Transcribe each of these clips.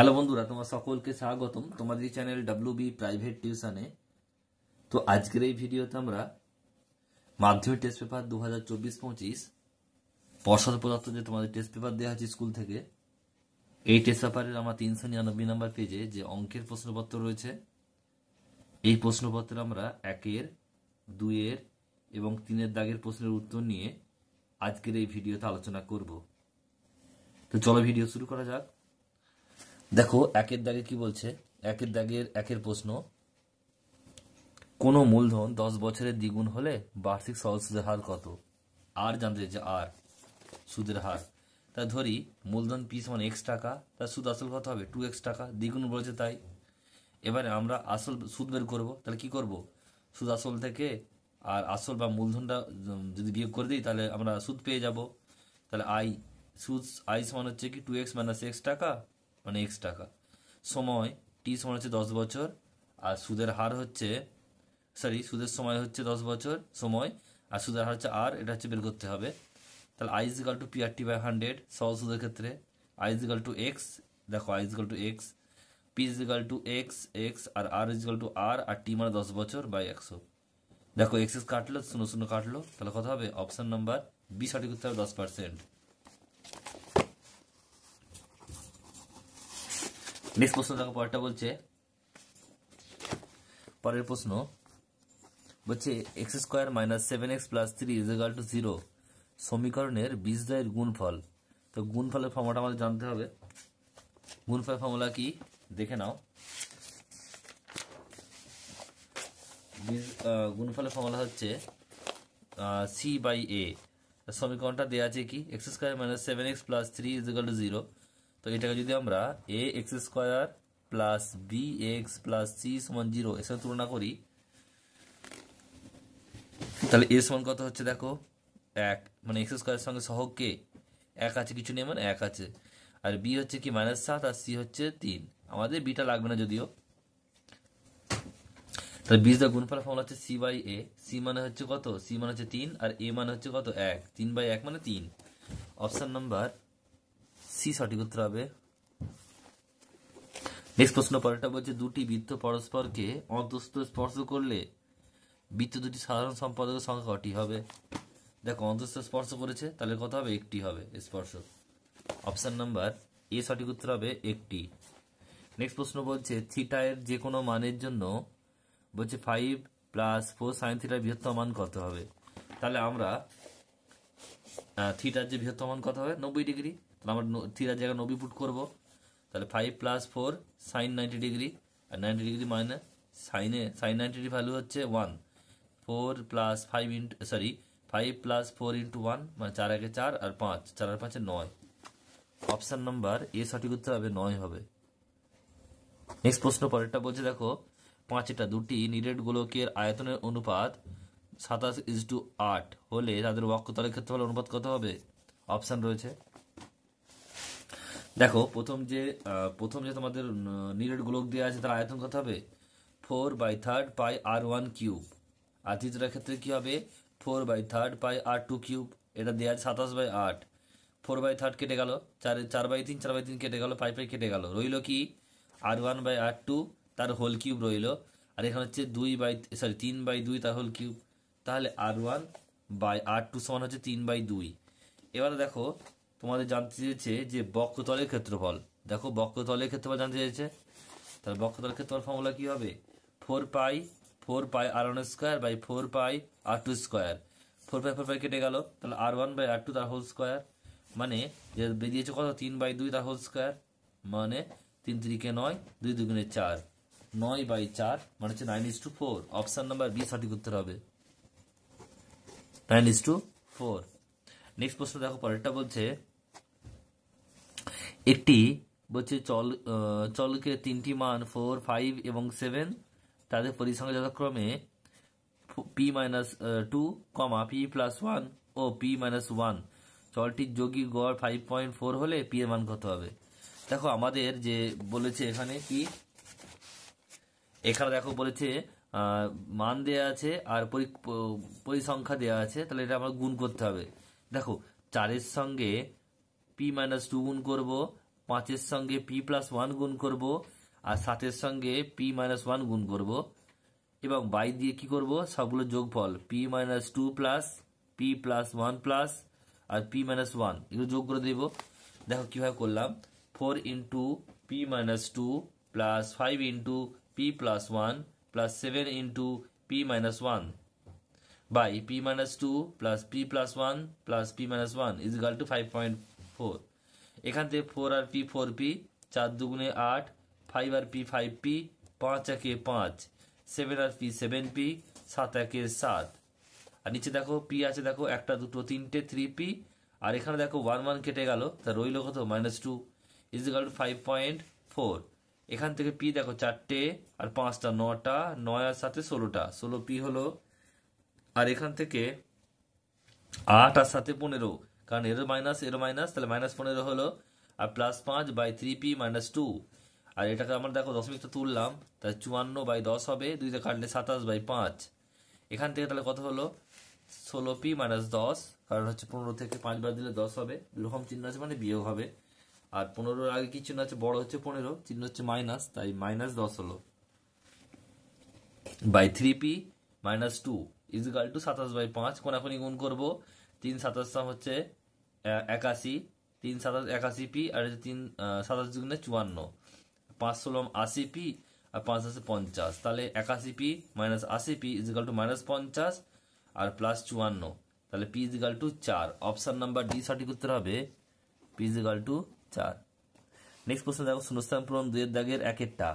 Hello বন্ধুরা, তোমার সকলকে স্বাগতম তোমাদের চ্যানেল WB প্রাইভেট টিউশনে। তো আজকের এই ভিডিওতে আমরা মাধ্যমিক টেস্ট পেপার 2024-25 পর্ষদ প্রদত্ত যে তোমাদের টেস্ট পেপার দেওয়া হয়েছে স্কুল থেকে, এই টেস্ট পেপারের আমার 399 নাম্বার পেজে যে অঙ্কের প্রশ্নপত্র রয়েছে, এই প্রশ্নপত্রে আমরা 1-এর, 2-এর এবং 3-এর দাগের প্রশ্নের উত্তর নিয়ে আজকের এই ভিডিওতে আলোচনা করব। তো চলো ভিডিও শুরু করা যাক। দেখো 1-এর দাগে কি বলছে। 1-এর দাগের 1-এর প্রশ্ন, কোনো মূলধন 10 বছরের দ্বিগুণ হলে বার্ষিক সহজ সুদের হার কত? আর জানতে চাইছে আর সুদের হার। তা ধরি মূলধন পিস মানে x টাকা, তার সুদ আসল কত হবে 2x টাকা, দ্বিগুণ বলেছে তাই। এবারে আমরা আসল সুদ বের করবো, তাহলে কি করব, সুদ আসল থেকে আর আসল বা মূলধনটা যদি বিয়োগ করে দিই তাহলে আমরা সুদ পেয়ে যাব। তাহলে আই সমান হচ্ছে কি 2x - x টাকা মানে x টাকা, সময় টি সমান হচ্ছে 10 বছর, আর সুদের হার হচ্ছে সুদের সময় হচ্ছে 10 বছর সময়, আর সুদের হার হচ্ছে আর, এটা হচ্ছে বের করতে হবে। তাহলে I = PRT/100 সহজ সুদের ক্ষেত্রে I = x, দেখো I = x, P = x R R = r, আর টি মানে 10 বছর বাই 100। দেখো x কাটলো, 0 কাটলো, তাহলে কত হবে? অপশন নাম্বার বি সঠিক উত্তর হবে 10%। নেক্সট প্রশ্ন দেখো, পরেরটা বলছে, পরের প্রশ্ন বলছে x² - 7x + 3 = 0 সমীকরণের বীজদ্বয়ের গুণফল। তো গুণফলের ফর্মুলাটা আমাদের জানতে হবে। গুণফলের ফর্মুলা কি দেখে নাও। গুণফলের ফর্মুলা হচ্ছে C/A। সমীকরণটা দেওয়া আছে কি x² - 7x + 3 = 0। তো এটাকে যদি আমরা ax² + bx + c = 0 এর সাথে তুলনা করি, তাহলে a সমান কত হচ্ছে, দেখো 1, মানে x² এর সঙ্গে সহগ কে 1 আছে, কিছু নেই মানে 1 আছে, আর b হচ্ছে কি -7 আর c হচ্ছে 3। আমাদের বিটা লাগবে না যদিও। তাহলে বীজ দ্বয়ের গুণফলের ফর্মুলা হচ্ছে C/A। c মানে হচ্ছে কত? c মানে হচ্ছে 3 আর a মানে হচ্ছে কত 1, 3/1 মানে 3। অপশন নাম্বার সি সঠিক উত্তর হবে। নেক্সট প্রশ্ন পরেরটা বলছে, দুটি বৃত্ত পরস্পরকে অন্তঃস্থ স্পর্শ করলে বৃত্ত দুটি সাধারণ সম্পাদকের সংখ্যা কটি হবে? দেখো অন্তঃস্থ স্পর্শ করেছে, তাহলে কত হবে? একটি হবে স্পর্শ। অপশন নাম্বার এ সঠিক উত্তর হবে একটি। নেক্সট প্রশ্ন বলছে, থিটা এর যে কোনো মানের জন্য বলছে 5 + 4 sin θ বৃহত্তম মান কত হবে? তাহলে আমরা থিটার যে বৃহত্তম মান কত হবে 90 ডিগ্রি, তাহলে আমরা থিটার জায়গায় 90 পুট করবো। তাহলে 5 + 4 sin 90 ডিগ্রি, আর 90 ডিগ্রি মানে sin 90 ডিগ্রি ভ্যালু হচ্ছে 1। 4 + 5 + 4 × 1 মানে 4 × 4 আর 5, 4 আর 5 9। অপশন নাম্বার এ সঠিক উত্তর হবে 9 হবে। নেক্সট প্রশ্ন পরেরটা বলছে, দেখো 5টা দুটি নিরেট গোলকের আয়তনের অনুপাত 27:8 হলে তাদের বক্ষতলের ক্ষেত্রফলের অনুপাত কত হবে? অপশন রয়েছে। দেখো প্রথম যে তোমাদের নিরেট গোলক দেওয়া আছে, তার আয়তন কত হবে? 4/3 পাই r1³ আর তৃতীয়টার ক্ষেত্রে কি হবে? 4/3 পাই r2³। এটা দেওয়া আছে 27/8। 4/3 কেটে গেল, 4/3 4/3 কেটে গেল, 5 কেটে গেল, রইল কি r1/r2 তার হোল কিউব রইল, আর এখানে হচ্ছে 3/2 তার হোল কিউব। তাহলে r1/r2 সমান হচ্ছে 3/2। এবারে দেখো তোমাদের জানতে চেয়েছে যে বক্ষতলের ক্ষেত্রফল। দেখো বক্ষতলের ক্ষেত্রফল জানতে চেয়েছে, তাহলে বক্ষতলের ক্ষেত্রফল ফর্মুলা কি হবে? 4π r1² / 4π r2²। 4π কেটে গেল, তাহলে r1/r2 তার হোল স্কোয়ার, মানে বেরিয়েছে কত? 3/2 তার হোল স্কোয়ার, মানে 3 × 3 = 9, 2 × 2 = 4, 9/4 মানে হচ্ছে 9:4। অপশন নাম্বার বি সঠিক উত্তর হবে 9:4। নেক্সট প্রশ্ন দেখো পরেরটা বলছে, একটি বলছে চলকে 3টি মান 4, 5 এবং 7 তাদের পরিসংখ্যা যথাক্রমে p-2, p+1 ও p-1। চলটির যৌগিক গড় 5.4 হলে p এর মান কত হবে? দেখো আমাদের যে বলেছে এখানে কি, এখানে দেখো বলেছে মান দেয়া আছে আর পরিসংখ্যা দেয়া আছে, তাহলে এটা আমরা গুণ করতে হবে। দেখো 4 এর সঙ্গে p-2 গুণ করব, 5-এর সঙ্গে p+1 গুণ করব আর 7-এর সঙ্গে p-1 গুণ করব এবং বাই দিয়ে কি করব সবগুলো যোগফল p-2 প্লাস p+1 প্লাস আর p-1 এগুলো যোগ করে দেব। দেখো কিভাবে করলাম, 4 into p-2 plus 5 into p+1 plus 7 into p-1 by p-2 plus p+1 plus p-1 is equal to 5.4। এখান থেকে 4 আর p 4p, 4 দুগুণে 8, 5 আর p 5p, 5 একে 5, 7 আর p 7p, 7 একে 7। আর নিচে দেখো p আছে, দেখো 1 2 3 3p, আর এখানে দেখো 1 1 কেটে গেল, তা রইল কত -2 is equal to 5.4। এখান থেকে p দেখো 4টে আর 5টা 9টা, 9 আর 7 16টা, 16p হলো। আর এখান থেকে 8 আর 7 15, কারণ এরও মাইনাস তাহলে -15 হলো, আর +5 বাই 3p-2। আর এটাকে আমরা দেখো দশমিকটা তুললাম, তাই 54/10 হবে, 2 দিয়ে কাটলে 27/5। এখান থেকে তাহলে কত হলো 16p-10, কারণ হচ্ছে 15 থেকে 5 বার দিলে 10 হবে, এরকম চিহ্ন আছে মানে বিয়োগ হবে। আর 15-র আগে কি চিহ্ন আছে, বড় হচ্ছে 15, চিহ্ন হচ্ছে মাইনাস, তাই -10 হলো by 3p-2 is equal to 27/5। কোনাকুনি গুণ করবো, 3 27 হচ্ছে 81, 3 27 81p, আর 3 27 দুগুণে 54, 5 16 80p, আর 5 আছে 50, তাহলে 81p minus 80p is equal to -50 আর +54, তাহলে p is equal to 4। Option number D সঠিক উত্তর হবে, p is equal to 4। Next প্রশ্ন দেখো, শূন্যস্থান পূরণ 2 এর দাগের 1-এরটা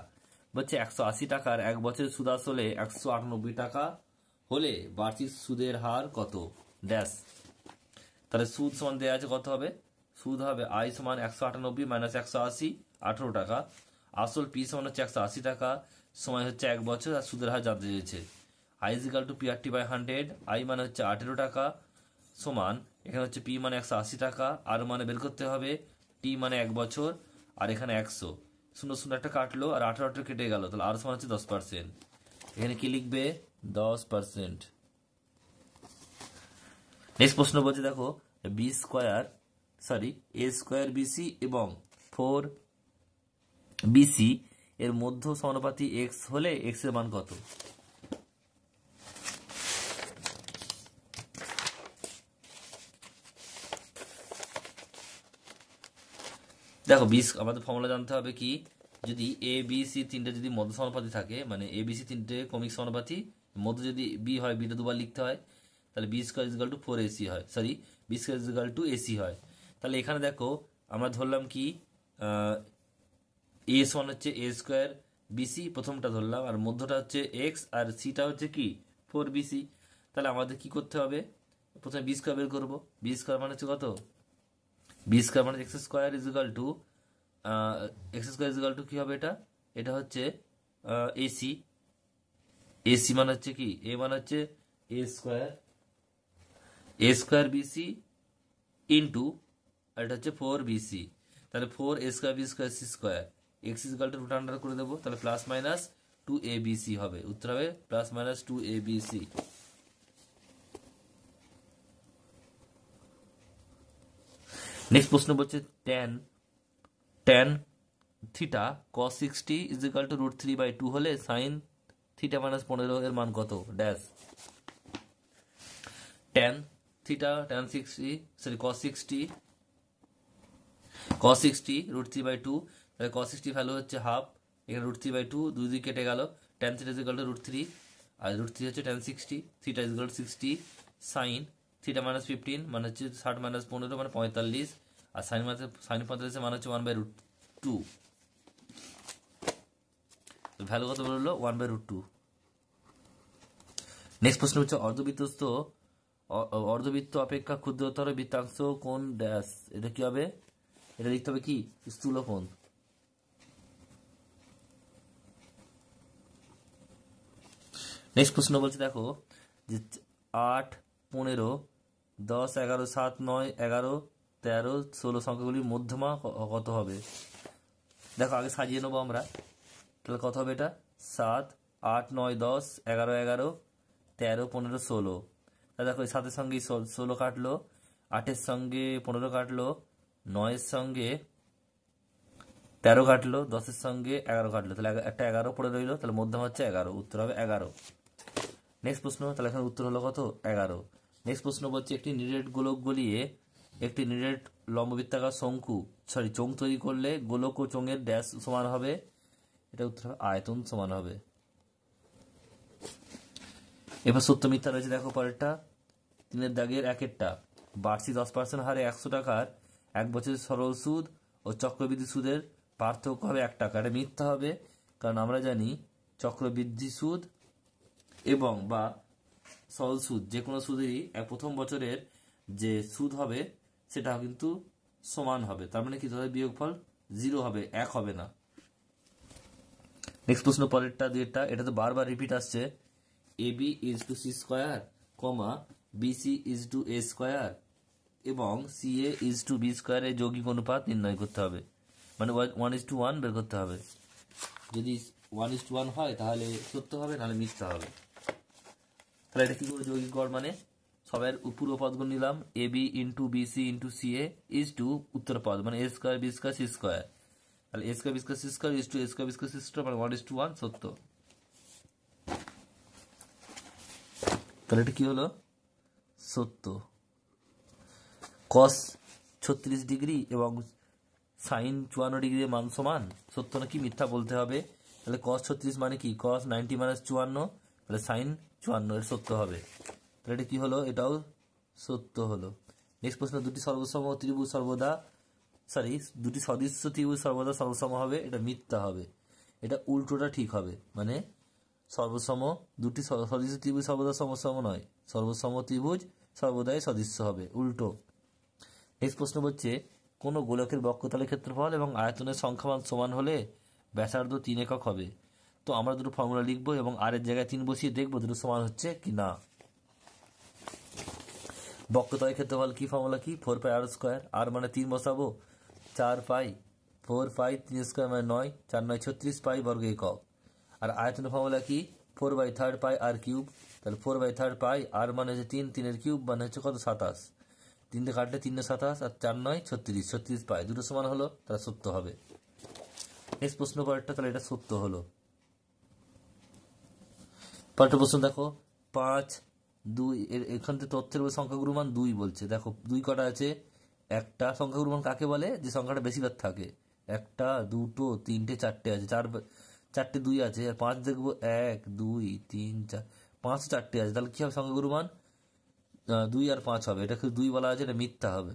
বলছে 180 টাকার 1 বছরের সুদ আসলে 198 টাকা হলে বার্ষিক সুদের হার কত ড্যাশ। তাহলে সুদ সমান দেওয়া আছে, কত হবে, সুদ হবে i সমান 198 মাইনাস 180, 18 টাকা। আসল পি সমান হচ্ছে 180 টাকা, সময় হচ্ছে 1 বছর, আর সুদের হার জানতে চেয়েছে। i is equal to p/100, i মানে হচ্ছে 18 টাকা, সমান এখানে হচ্ছে p মানে 180 টাকা, আর মানে বের করতে হবে t মানে 1 বছর, আর এখানে 100, 0 0 একটা কাটলো আর 18টা কেটে গেল, তাহলে আর সমান হচ্ছে 10%। এখানে কি লিখবে, 10%। নেক্সট প্রশ্ন বলছে দেখো, a² BC এবং 4BC এর মধ্য সমানুপাতি x হলে x এর মান কত। দেখো আমাদের ফর্মুলা জানতে হবে কি, যদি এ বি সি তিনটে যদি মধ্য সমানুপাতি থাকে, মানে এ বি সি তিনটে ক্রমিক সমানুপাতি, মধ্য যদি বি হয়, বিটা দুবার লিখতে হয়, তাহলে b² = 4ac হয়, সরি b² = ac হয়। তাহলে এখানে দেখো আমরা ধরলাম কি, a সমান হচ্ছে a² BC, প্রথমটা ধরলাম, আর মধ্যটা হচ্ছে x, আর সিটা হচ্ছে কি 4bc। তাহলে আমাদের কি করতে হবে, প্রথমে b² বের করবো, b² মানে হচ্ছে কত, b² মানে x² কি হবে, এটা হচ্ছে ac, ac মানে হচ্ছে কি, a মানে হচ্ছে a² BC ইন্টু, আর এটা হচ্ছে 4bc, তাহলে 4a² b² c² x = root under করে দেবো, তাহলে +-2abc হবে, উত্তর হবে +-2abc। নেক্সট প্রশ্ন বলছে tan থিটা cos 60 = √3/2 হলে sin থিটা -15 এর মান কত ড্যাশ। tan cos 60 √3/2, তাহলে cos 60 ভ্যালু হচ্ছে হাফ, এখানে √3/2, 2 দিয়ে কেটে গেল, tan থিটা = √3, আর √3 হচ্ছে tan 60, থিটা = 60, sin থিটা -15 মানে হচ্ছে 60 - 15 মানে 45, আর sin 45 মানে হচ্ছে 1/√2, ভ্যালু কত বললো 1/√2। নেক্সট প্রশ্ন হচ্ছে, অর্ধবৃত্ত অপেক্ষা ক্ষুদ্রতর বৃত্তাংশ কোন ড্যাশ। এটা কি হবে, এটা লিখতে হবে কি স্থূলকোণ। নেক্সট প্রশ্ন বলছে দেখো, যে 8 15 10 11 7 9 11 13 16 সংখ্যাগুলির মধ্যমা কত হবে। দেখো আগে সাজিয়ে নেবো আমরা, তাহলে কত হবে, এটা 7 8 9 10 11 11 13 15 16। তাহলে দেখো 7-এর সঙ্গে 16 কাটলো, 8-এর সঙ্গে 15 কাটলো, 9-এর সঙ্গে 13 কাটলো, 10-এর সঙ্গে 11 কাটলো, তাহলে একটা 11 পড়ে রইলো, তাহলে মধ্যম হচ্ছে 11, উত্তর হবে 11। নেক্সট প্রশ্ন, তাহলে এখানে উত্তর হলো কত? 11। নেক্সট প্রশ্ন বলছে একটি নিরেট গোলক গলিয়ে একটি নিরেট লম্ববৃত্তাকার চোঙ তৈরি করলে গোলক ও চোঙের ড্যাশ সমান হবে, এটা উত্তর হবে আয়তন সমান হবে। এবার সত্য মিথ্যা রয়েছে, দেখো পরেরটা, 3 দাগের 1-এরটা, বার্ষিক 10% হারে 100 টাকার 1 বছরের সরল সুদ ও চক্রবৃদ্ধি সুদের পার্থক্য হবে 1 টাকা। এটা মিথ্যা হবে, কারণ আমরা জানি চক্রবৃদ্ধি সুদ এবং বা সরল সুদ যে কোনো সুদেরই প্রথম বছরের যে সুদ হবে সেটা কিন্তু সমান হবে, তার মানে কি হবে? বিয়োগফল 0 হবে, 1 হবে না। নেক্সট প্রশ্ন পরেরটা, 2-টা, এটা তো বারবার রিপিট আসছে, AB is to C square, comma BC is to A square এবং CA ইজ টু বি স্কোয়ারের যৌগিক অনুপাত নির্ণয় করতে হবে, মানে 1:1 বের করতে হবে। যদি 1:1 হয় তাহলে সত্য হবে, নাহলে মিথ্যা হবে। তাহলে এটা কি করে যৌগিক গড়? মানে সবের পূর্ব পদগুলো নিলাম, AB into BC into CA is to উত্তর পদ, মানে A square B square C square, তাহলে A square B square C square is to A square B square C square, মানে 1:1 সত্য। তাহলে এটা কি হলো? সত্য। cos 36 ডিগ্রি এবং সাইন 54 ডিগ্রির মান সমান, সত্য নাকি মিথ্যা বলতে হবে। তাহলে cos 36 মানে কি? cos 90 - 54, তাহলে সাইন 54, এর সত্য হবে। তাহলে এটা কি হলো? এটাও সত্য হলো। নেক্সট প্রশ্ন, দুটি সর্বসম ত্রিভুজ দুটি সদৃশ্য ত্রিভুজ সর্বদা সর্বসম হবে, এটা মিথ্যা হবে। এটা উল্টোটা ঠিক হবে, মানে দুটি সদৃশ্য ত্রিভুজ সর্বদা সমসম নয়, সর্বসম ত্রিভুজ সর্বদাই সদৃশ্য হবে, উল্টো। নেক্সট প্রশ্ন হচ্ছে কোনো গোলকের বক্রতলের ক্ষেত্রফল এবং আয়তনের সংখ্যামান সমান হলে ব্যাসার্ধ 3 একক হবে। তো আমরা দুটো ফর্মুলা লিখবো এবং আর এর জায়গায় 3 বসিয়ে দেখবো দুটো সমান হচ্ছে কি না। বক্রতলের ক্ষেত্রফল কি, ফর্মুলা কি? 4πr², আর মানে 3 বসাবো, 4π, 4π 3 স্কোয়ার মানে 9, 4 9 36 পাই বর্গ একক। আর আয়তনের ফর্মুলা কি? 4/3 পাই আর কিউব, তাহলে 4/3 পাই আর মানে হচ্ছে 3, 3-এর কিউব মানে হচ্ছে কত? 27, 3 দিয়ে কাটলে 3 27 আর 4 9 36, 36 পাই, দুটো সমান হলো, তাহলে সত্য হবে। নেক্সট প্রশ্ন পরেরটা, তাহলে এটা সত্য হলো। পরেরটা প্রশ্ন দেখো, 5 2, এখান থেকে তথ্যের সংখ্যাগুরু মান 2 বলছে। দেখো 2 কটা আছে? একটা সংখ্যাগুরু মান কাকে বলে? যে সংখ্যাটা বেশিবার থাকে। একটা, দুটো, তিনটে, চারটে আছে, চারটে 2 আছে। আর 5 দেখবো 1 2 3 4, 5 4টে আছে, তাহলে কি হবে সংখ্যাগুরু মান? 2 আর 5 হবে। এটা 2 বলা আছে, এটা মিথ্যা হবে।